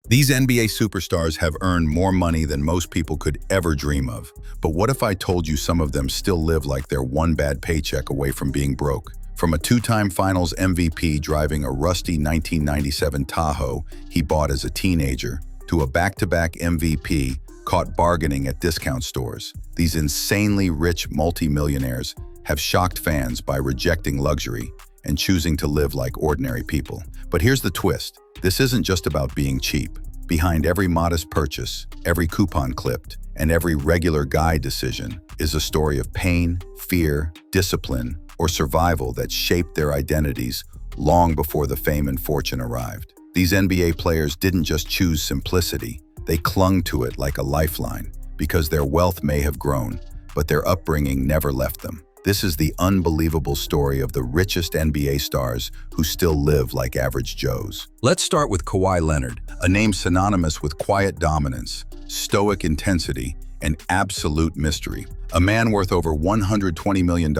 These NBA superstars have earned more money than most people could ever dream of. But what if I told you some of them still live like they're one bad paycheck away from being broke? From a two-time Finals MVP driving a rusty 1997 Tahoe he bought as a teenager, to a back-to-back MVP caught bargaining at discount stores, these insanely rich multimillionaires have shocked fans by rejecting luxury and choosing to live like ordinary people. But here's the twist. This isn't just about being cheap. Behind every modest purchase, every coupon clipped, and every regular guy decision is a story of pain, fear, discipline, or survival that shaped their identities long before the fame and fortune arrived. These NBA players didn't just choose simplicity, they clung to it like a lifeline, because their wealth may have grown, but their upbringing never left them. This is the unbelievable story of the richest NBA stars who still live like average Joes. Let's start with Kawhi Leonard, a name synonymous with quiet dominance, stoic intensity, and absolute mystery. A man worth over $120 million,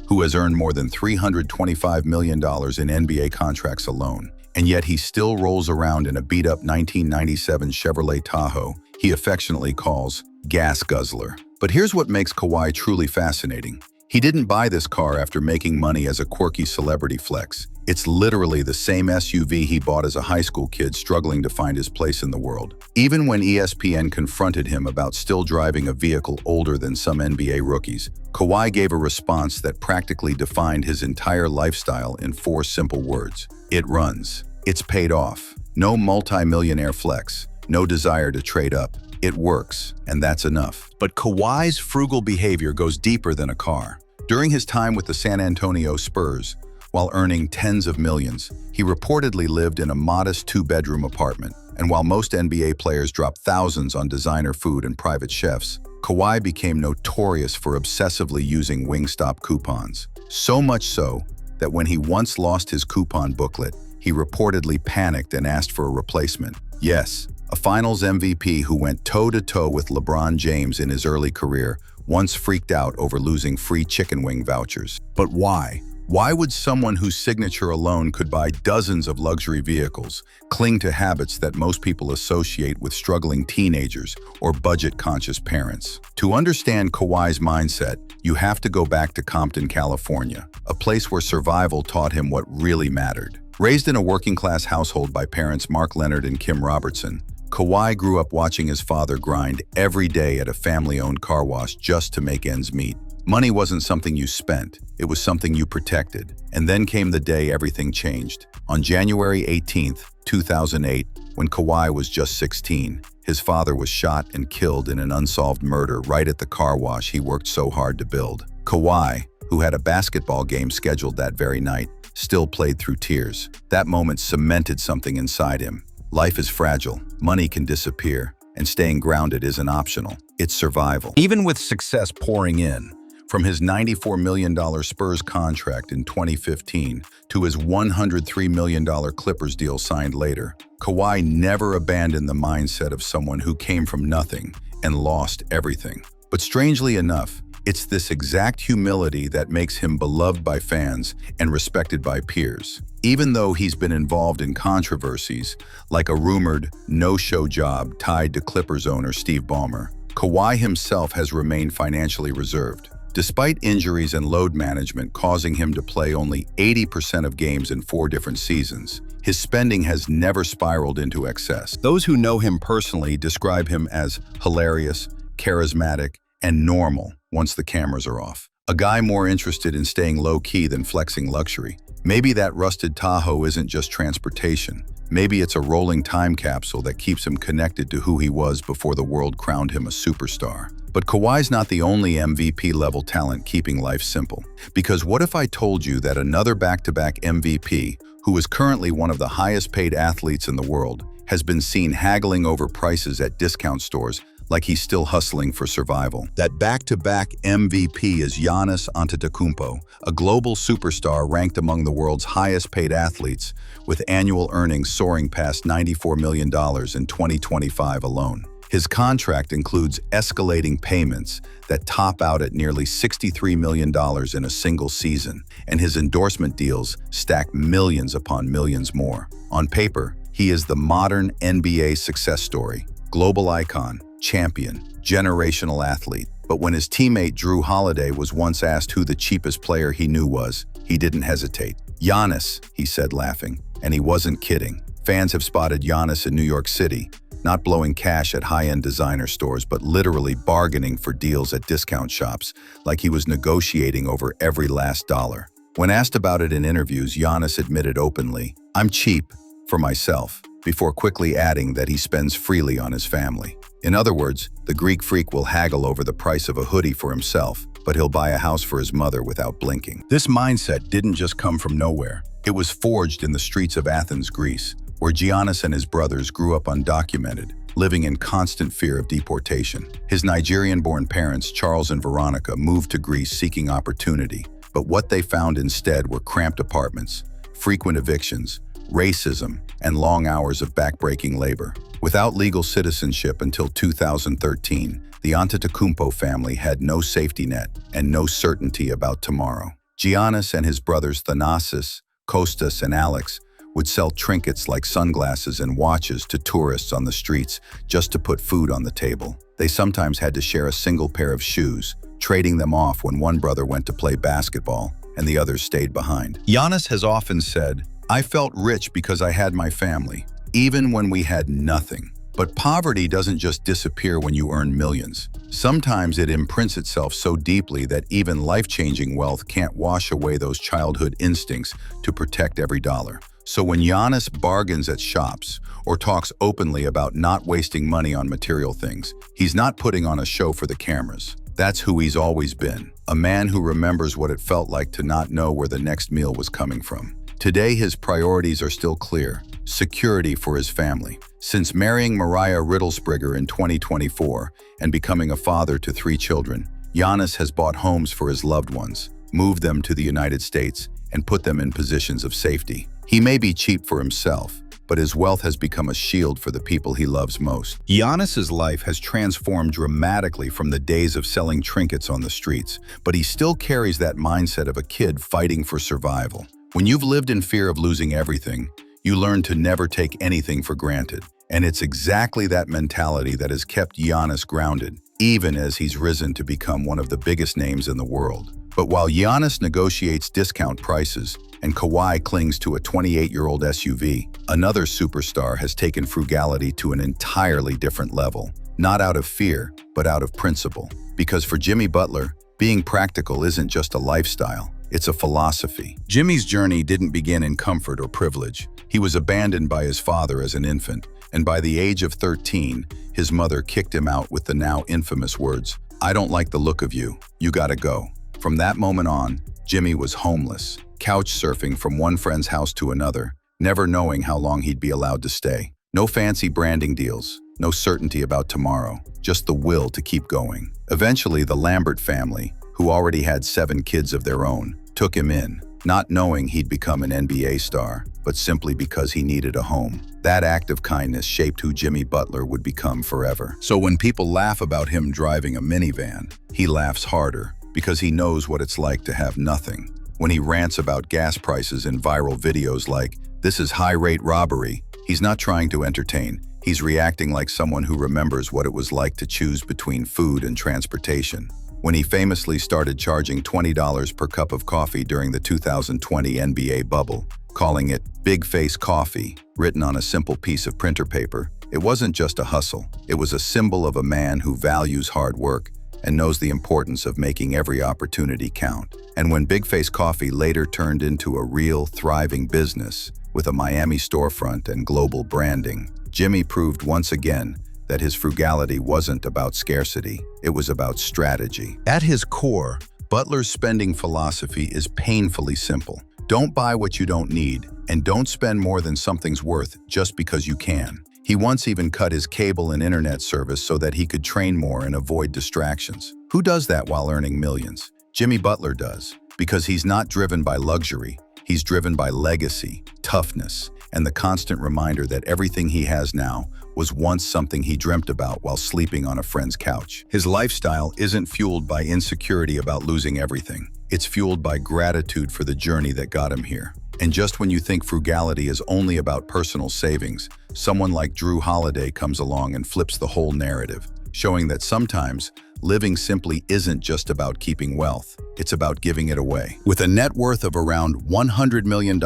who has earned more than $325 million in NBA contracts alone. And yet he still rolls around in a beat-up 1997 Chevrolet Tahoe he affectionately calls Gas Guzzler. But here's what makes Kawhi truly fascinating. He didn't buy this car after making money as a quirky celebrity flex. It's literally the same SUV he bought as a high school kid struggling to find his place in the world. Even when ESPN confronted him about still driving a vehicle older than some NBA rookies, Kawhi gave a response that practically defined his entire lifestyle in 4 simple words. It runs. It's paid off. No multi-millionaire flex. No desire to trade up. It works, and that's enough. But Kawhi's frugal behavior goes deeper than a car. During his time with the San Antonio Spurs, while earning tens of millions, he reportedly lived in a modest 2-bedroom apartment. And while most NBA players drop thousands on designer food and private chefs, Kawhi became notorious for obsessively using Wingstop coupons. So much so that when he once lost his coupon booklet, he reportedly panicked and asked for a replacement. Yes, a Finals MVP who went toe-to-toe with LeBron James in his early career once freaked out over losing free chicken wing vouchers. But why? Why would someone whose signature alone could buy dozens of luxury vehicles cling to habits that most people associate with struggling teenagers or budget-conscious parents? To understand Kawhi's mindset, you have to go back to Compton, California, a place where survival taught him what really mattered. Raised in a working-class household by parents Mark Leonard and Kim Robertson, Kawhi grew up watching his father grind every day at a family-owned car wash just to make ends meet. Money wasn't something you spent, it was something you protected. And then came the day everything changed. On January 18, 2008, when Kawhi was just 16, his father was shot and killed in an unsolved murder right at the car wash he worked so hard to build. Kawhi, who had a basketball game scheduled that very night, still played through tears. That moment cemented something inside him. Life is fragile, money can disappear, and staying grounded isn't optional. It's survival. Even with success pouring in, from his $94 million Spurs contract in 2015 to his $103 million Clippers deal signed later, Kawhi never abandoned the mindset of someone who came from nothing and lost everything. But strangely enough, it's this exact humility that makes him beloved by fans and respected by peers. Even though he's been involved in controversies, like a rumored no-show job tied to Clippers owner Steve Ballmer, Kawhi himself has remained financially reserved. Despite injuries and load management causing him to play only 80% of games in 4 different seasons, his spending has never spiraled into excess. Those who know him personally describe him as hilarious, charismatic, and normal once the cameras are off. A guy more interested in staying low-key than flexing luxury. Maybe that rusted Tahoe isn't just transportation. Maybe it's a rolling time capsule that keeps him connected to who he was before the world crowned him a superstar. But Kawhi's not the only MVP-level talent keeping life simple. Because what if I told you that another back-to-back MVP, who is currently one of the highest-paid athletes in the world, has been seen haggling over prices at discount stores like he's still hustling for survival? That back-to-back MVP is Giannis Antetokounmpo, a global superstar ranked among the world's highest-paid athletes, with annual earnings soaring past $94 million in 2025 alone. His contract includes escalating payments that top out at nearly $63 million in a single season, and his endorsement deals stack millions upon millions more. On paper, he He is the modern NBA success story, global icon, champion, generational athlete. But when his teammate Jrue Holiday was once asked who the cheapest player he knew was, he didn't hesitate. Giannis, he said laughing, and he wasn't kidding. Fans have spotted Giannis in New York City, not blowing cash at high-end designer stores, but literally bargaining for deals at discount shops, like he was negotiating over every last dollar. When asked about it in interviews, Giannis admitted openly, "I'm cheap for myself," before quickly adding that he spends freely on his family. In other words, the Greek freak will haggle over the price of a hoodie for himself, but he'll buy a house for his mother without blinking. This mindset didn't just come from nowhere. It was forged in the streets of Athens, Greece, where Giannis and his brothers grew up undocumented, living in constant fear of deportation. His Nigerian-born parents, Charles and Veronica, moved to Greece seeking opportunity, but what they found instead were cramped apartments, frequent evictions, racism, and long hours of backbreaking labor. Without legal citizenship until 2013, the Antetokounmpo family had no safety net and no certainty about tomorrow. Giannis and his brothers Thanasis, Kostas, and Alex would sell trinkets like sunglasses and watches to tourists on the streets just to put food on the table. They sometimes had to share a single pair of shoes, trading them off when one brother went to play basketball and the others stayed behind. Giannis has often said, "I felt rich because I had my family, even when we had nothing." But poverty doesn't just disappear when you earn millions. Sometimes it imprints itself so deeply that even life-changing wealth can't wash away those childhood instincts to protect every dollar. So when Giannis bargains at shops or talks openly about not wasting money on material things, he's not putting on a show for the cameras. That's who he's always been, a man who remembers what it felt like to not know where the next meal was coming from. Today, his priorities are still clear: security for his family. Since marrying Mariah Riddlesbrigger in 2024 and becoming a father to 3 children, Giannis has bought homes for his loved ones, moved them to the United States, and put them in positions of safety. He may be cheap for himself, but his wealth has become a shield for the people he loves most. Giannis's life has transformed dramatically from the days of selling trinkets on the streets, but he still carries that mindset of a kid fighting for survival. When you've lived in fear of losing everything, you learn to never take anything for granted. And it's exactly that mentality that has kept Giannis grounded, even as he's risen to become one of the biggest names in the world. But while Giannis negotiates discount prices and Kawhi clings to a 28-year-old SUV, another superstar has taken frugality to an entirely different level. Not out of fear, but out of principle. Because for Jimmy Butler, being practical isn't just a lifestyle, it's a philosophy. Jimmy's journey didn't begin in comfort or privilege. He was abandoned by his father as an infant, and by the age of 13, his mother kicked him out with the now infamous words, "I don't like the look of you. You gotta go." From that moment on, Jimmy was homeless, couch surfing from one friend's house to another, never knowing how long he'd be allowed to stay. No fancy branding deals, no certainty about tomorrow, just the will to keep going. Eventually, the Lambert family, who already had 7 kids of their own, took him in, not knowing he'd become an NBA star, but simply because he needed a home. That act of kindness shaped who Jimmy Butler would become forever. So when people laugh about him driving a minivan, he laughs harder because he knows what it's like to have nothing. When he rants about gas prices in viral videos like, "This is high-rate robbery," he's not trying to entertain. He's reacting like someone who remembers what it was like to choose between food and transportation. When he famously started charging $20 per cup of coffee during the 2020 NBA bubble, calling it Big Face Coffee, written on a simple piece of printer paper, it wasn't just a hustle. It was a symbol of a man who values hard work and knows the importance of making every opportunity count. And when Big Face Coffee later turned into a real, thriving business with a Miami storefront and global branding, Jimmy proved once again that his frugality wasn't about scarcity, it was about strategy. At his core, Butler's spending philosophy is painfully simple. Don't buy what you don't need, and don't spend more than something's worth just because you can. He once even cut his cable and internet service so that he could train more and avoid distractions. Who does that while earning millions? Jimmy Butler does, because he's not driven by luxury. He's driven by legacy, toughness, and the constant reminder that everything he has now was once something he dreamt about while sleeping on a friend's couch. His lifestyle isn't fueled by insecurity about losing everything. It's fueled by gratitude for the journey that got him here. And just when you think frugality is only about personal savings, someone like Jrue Holiday comes along and flips the whole narrative, showing that sometimes living simply isn't just about keeping wealth, it's about giving it away. With a net worth of around $100 million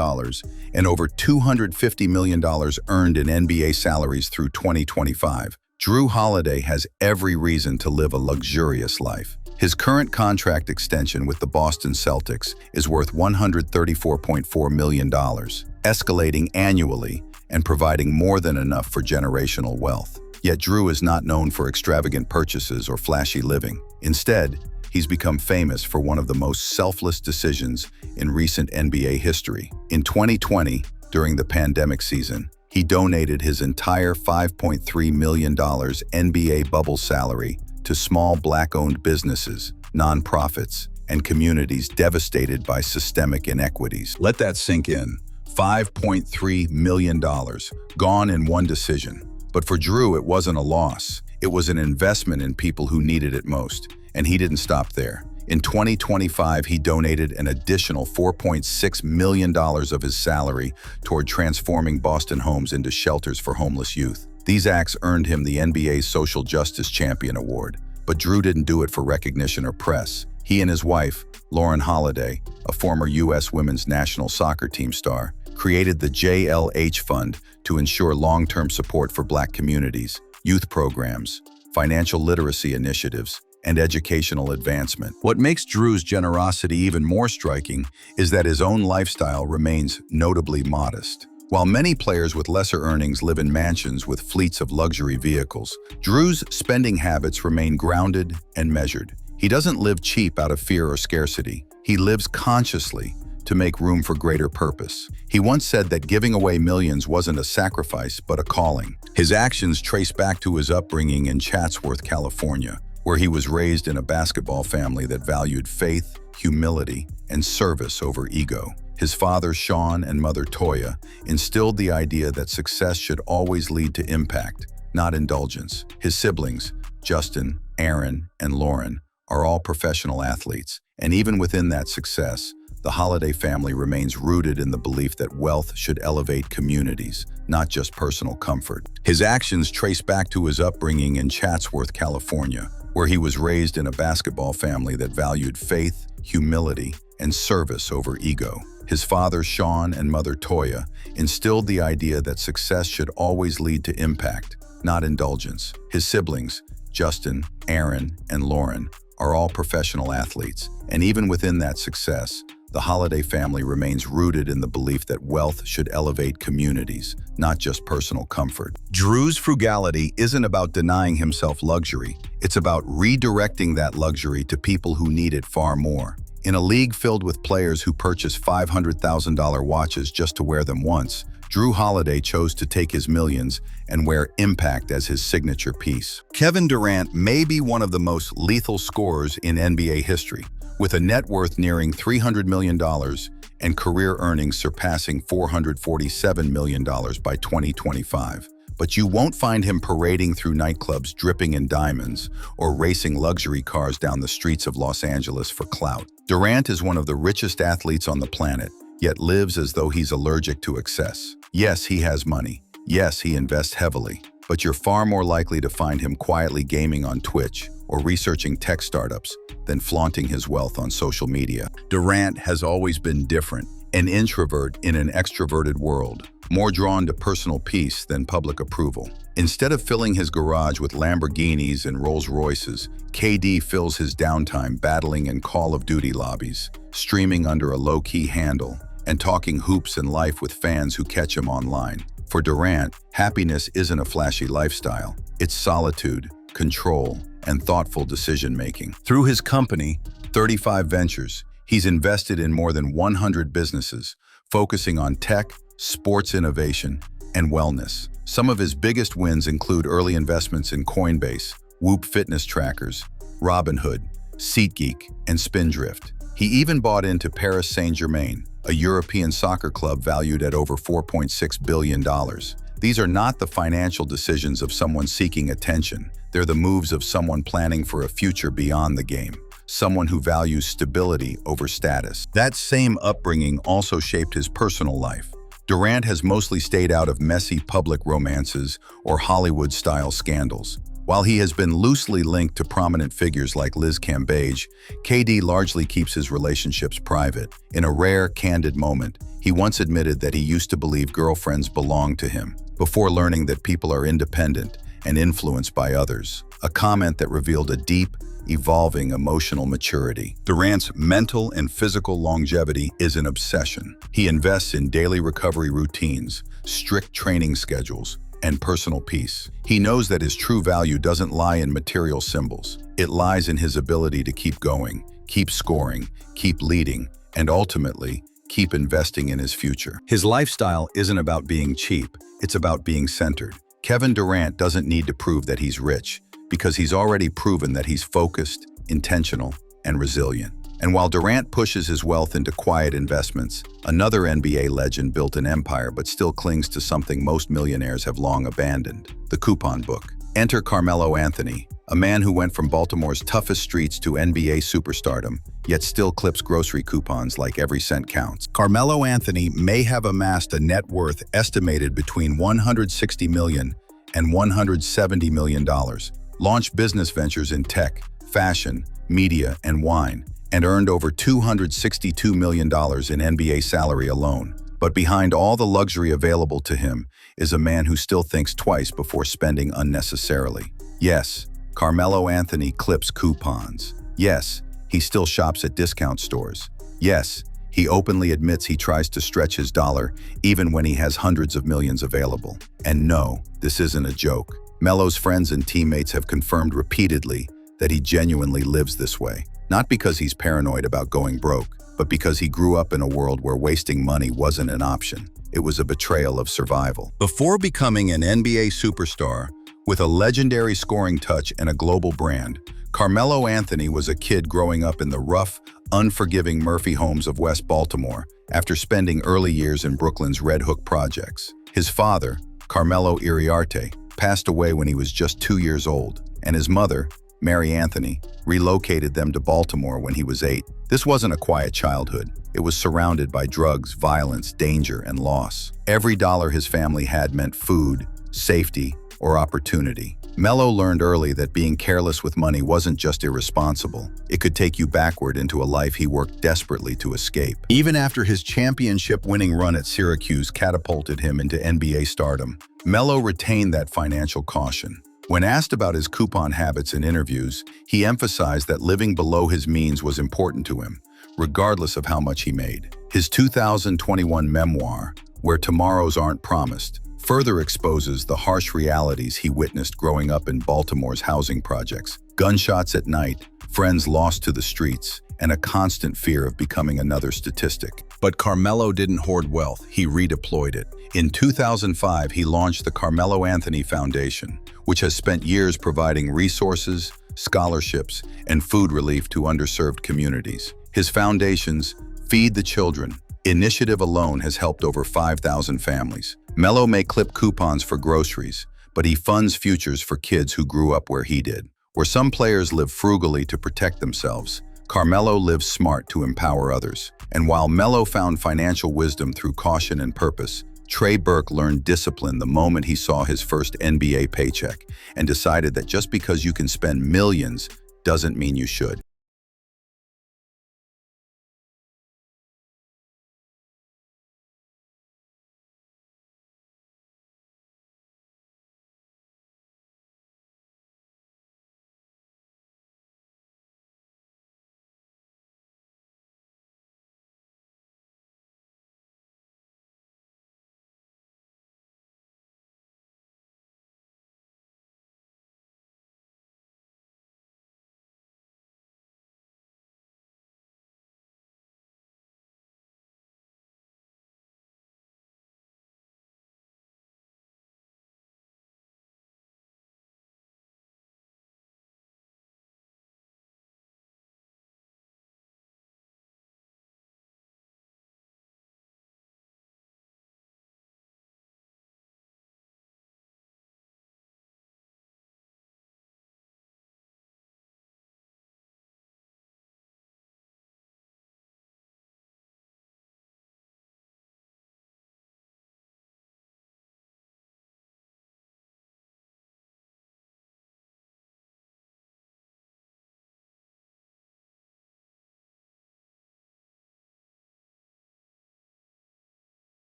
and over $250 million earned in NBA salaries through 2025, Jrue Holiday has every reason to live a luxurious life. His current contract extension with the Boston Celtics is worth $134.4 million, escalating annually and providing more than enough for generational wealth. Yet Jrue is not known for extravagant purchases or flashy living. Instead, he's become famous for one of the most selfless decisions in recent NBA history. In 2020, during the pandemic season, he donated his entire $5.3 million NBA bubble salary to small Black-owned businesses, nonprofits, and communities devastated by systemic inequities. Let that sink in. $5.3 million, gone in one decision. But for Jrue, it wasn't a loss. It was an investment in people who needed it most, and he didn't stop there. In 2025, he donated an additional $4.6 million of his salary toward transforming Boston homes into shelters for homeless youth. These acts earned him the NBA's Social Justice Champion Award, but Jrue didn't do it for recognition or press. He and his wife, Lauren Holiday, a former U.S. women's national soccer team star, created the JLH Fund to ensure long-term support for Black communities, youth programs, financial literacy initiatives, and educational advancement. What makes Jrue's generosity even more striking is that his own lifestyle remains notably modest. While many players with lesser earnings live in mansions with fleets of luxury vehicles, Jrue's spending habits remain grounded and measured. He doesn't live cheap out of fear or scarcity. He lives consciously to make room for greater purpose. He once said that giving away millions wasn't a sacrifice, but a calling. His actions trace back to his upbringing in Chatsworth, California, where he was raised in a basketball family that valued faith, humility, and service over ego. His father, Sean, and mother, Toya, instilled the idea that success should always lead to impact, not indulgence. His siblings, Justin, Aaron, and Lauren, are all professional athletes, and even within that success, the Holiday family remains rooted in the belief that wealth should elevate communities, not just personal comfort. His actions trace back to his upbringing in Chatsworth, California, where he was raised in a basketball family that valued faith, humility, and service over ego. His father, Sean, and mother, Toya, instilled the idea that success should always lead to impact, not indulgence. His siblings, Justin, Aaron, and Lauren, are all professional athletes, and even within that success, the Holiday family remains rooted in the belief that wealth should elevate communities, not just personal comfort. Jrue's frugality isn't about denying himself luxury. It's about redirecting that luxury to people who need it far more. In a league filled with players who purchase $500,000 watches just to wear them once, Jrue Holiday chose to take his millions and wear impact as his signature piece. Kevin Durant may be one of the most lethal scorers in NBA history, with a net worth nearing $300 million and career earnings surpassing $447 million by 2025. But you won't find him parading through nightclubs dripping in diamonds or racing luxury cars down the streets of Los Angeles for clout. Durant is one of the richest athletes on the planet, yet lives as though he's allergic to excess. Yes, he has money. Yes, he invests heavily. But you're far more likely to find him quietly gaming on Twitch or researching tech startups than flaunting his wealth on social media. Durant has always been different, an introvert in an extroverted world, more drawn to personal peace than public approval. Instead of filling his garage with Lamborghinis and Rolls Royces, KD fills his downtime battling in Call of Duty lobbies, streaming under a low-key handle, and talking hoops and life with fans who catch him online. For Durant, happiness isn't a flashy lifestyle. It's solitude, control, and thoughtful decision-making. Through his company, 35 Ventures, he's invested in more than 100 businesses, focusing on tech, sports innovation, and wellness. Some of his biggest wins include early investments in Coinbase, Whoop fitness trackers, Robinhood, SeatGeek, and Spindrift. He even bought into Paris Saint-Germain, a European soccer club valued at over $4.6 billion. These are not the financial decisions of someone seeking attention. They're the moves of someone planning for a future beyond the game. someone who values stability over status. That same upbringing also shaped his personal life. Durant has mostly stayed out of messy public romances or Hollywood-style scandals. While he has been loosely linked to prominent figures like Liz Cambage, KD largely keeps his relationships private. In a rare, candid moment, he once admitted that he used to believe girlfriends belonged to him, before learning that people are independent and influenced by others, a comment that revealed a deep, evolving emotional maturity. Durant's mental and physical longevity is an obsession. He invests in daily recovery routines, strict training schedules, and personal peace. He knows that his true value doesn't lie in material symbols. It lies in his ability to keep going, keep scoring, keep leading, and ultimately, keep investing in his future. His lifestyle isn't about being cheap, it's about being centered. Kevin Durant doesn't need to prove that he's rich, because he's already proven that he's focused, intentional, and resilient. And while Durant pushes his wealth into quiet investments, another NBA legend built an empire but still clings to something most millionaires have long abandoned: the coupon book. Enter Carmelo Anthony, a man who went from Baltimore's toughest streets to NBA superstardom, yet still clips grocery coupons like every cent counts. Carmelo Anthony may have amassed a net worth estimated between $160 million and $170 million, launched business ventures in tech, fashion, media, and wine, and earned over $262 million in NBA salary alone. But behind all the luxury available to him is a man who still thinks twice before spending unnecessarily. Yes, Carmelo Anthony clips coupons. Yes, he still shops at discount stores. Yes, he openly admits he tries to stretch his dollar even when he has hundreds of millions available. And no, this isn't a joke. Melo's friends and teammates have confirmed repeatedly that he genuinely lives this way. Not because he's paranoid about going broke, but because he grew up in a world where wasting money wasn't an option. It was a betrayal of survival. Before becoming an NBA superstar, with a legendary scoring touch and a global brand, Carmelo Anthony was a kid growing up in the rough, unforgiving Murphy homes of West Baltimore after spending early years in Brooklyn's Red Hook projects. His father, Carmelo Iriarte, passed away when he was just 2 years old, and his mother, Mary Anthony, relocated them to Baltimore when he was 8. This wasn't a quiet childhood. It was surrounded by drugs, violence, danger, and loss. Every dollar his family had meant food, safety, or opportunity. Melo learned early that being careless with money wasn't just irresponsible. It could take you backward into a life he worked desperately to escape. Even after his championship-winning run at Syracuse catapulted him into NBA stardom, Melo retained that financial caution. When asked about his coupon habits in interviews, he emphasized that living below his means was important to him, regardless of how much he made. His 2021 memoir, Where Tomorrows Aren't Promised, further exposes the harsh realities he witnessed growing up in Baltimore's housing projects. Gunshots at night, friends lost to the streets, and a constant fear of becoming another statistic. But Carmelo didn't hoard wealth, he redeployed it. In 2005, he launched the Carmelo Anthony Foundation, which has spent years providing resources, scholarships, and food relief to underserved communities. His foundation's Feed the Children initiative alone has helped over 5,000 families. Melo may clip coupons for groceries, but he funds futures for kids who grew up where he did. Where some players live frugally to protect themselves, Carmelo lives smart to empower others. And while Melo found financial wisdom through caution and purpose, Trey Burke learned discipline the moment he saw his first NBA paycheck and decided that just because you can spend millions doesn't mean you should.